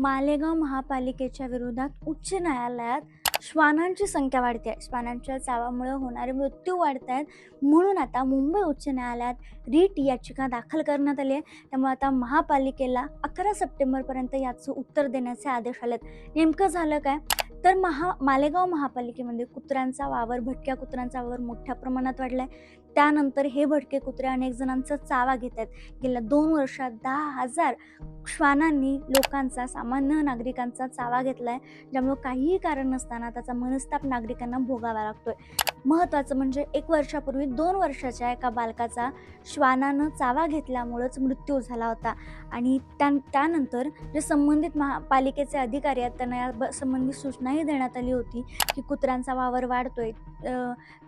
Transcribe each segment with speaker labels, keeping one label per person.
Speaker 1: मालेगाव महापालिकेच्या विरोधात उच्च न्यायालयात श्वानांची संख्या वाढते आहे. श्वानांच्या चावामुळे होणारे मृत्यू वाढत आहेत, म्हणून आता मुंबई उच्च न्यायालयात रीट याचिका दाखल करण्यात आली आहे. त्यामुळे आता महापालिकेला 11 सप्टेंबरपर्यंत याचं उत्तर देण्याचे आदेश आलेत. नेमकं झालं काय, तर मालेगाव महापालिकेमध्ये कुत्र्यांचा वावर, भटक्या कुत्र्यांचा वावर मोठ्या प्रमाणात वाढलाय. त्यानंतर हे भटके कुत्रे अनेक जणांचा चावा घेत आहेत. गेल्या 2 वर्षात 10,000 श्वानांनी लोकांचा, सामान्य नागरिकांचा चावा घेतलाय, ज्यामुळे काहीही कारण नसताना त्याचा मनस्ताप नागरिकांना भोगावा लागतोय. महत्त्वाचं म्हणजे 1 वर्षापूर्वी 2 वर्षाच्या एका बालकाचा श्वानानं चावा घेतल्यामुळेच मृत्यू झाला होता. आणि त्यानंतर जे संबंधित महापालिकेचे अधिकारी आहेत त्यांना या संबंधी सूचनाही देण्यात आली होती की कुत्र्यांचा वावर वाढतोय,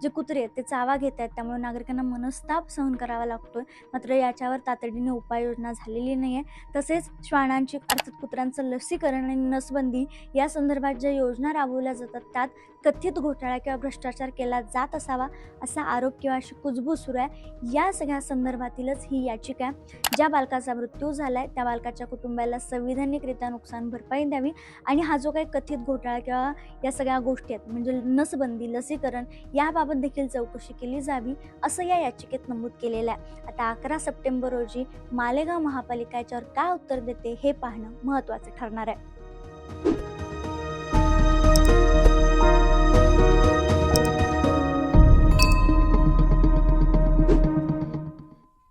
Speaker 1: जे कुत्रे आहेत ते चावा घेत आहेत, त्यामुळे नागरिकांना मनस्ताप सहन करावा लागतोय. मात्र याच्यावर तातडीने उपाययोजना झालेली नाही आहे. तसेच श्वानांची अर्थात कुत्र्यांचं लसीकरण आणि नसबंदी या संदर्भात ज्या योजना राबवल्या जातात त्यात कथित घोटाळा किंवा भ्रष्टाचार केला जात असावा असा आरोप किंवा अशी कुजबूज सुरू आहे. या सगळ्या संदर्भातीलच ही याचिका आहे. ज्या बालकाचा मृत्यू झालाय त्या बालकाच्या कुटुंबाला संविधानिकरित्या नुकसान भरपाई द्यावी आणि हा जो काही कथित घोटाळा किंवा या सगळ्या गोष्टी आहेत म्हणजे नसबंदी, लसीकरण याबाबत देखील चौकशी केली जावी असं या याचिकेत नमूद केलेलं आहे. आता 11 सप्टेंबर रोजी मालेगाव महापालिका याच्यावर काय उत्तर देते हे पाहणं महत्त्वाचं ठरणार आहे.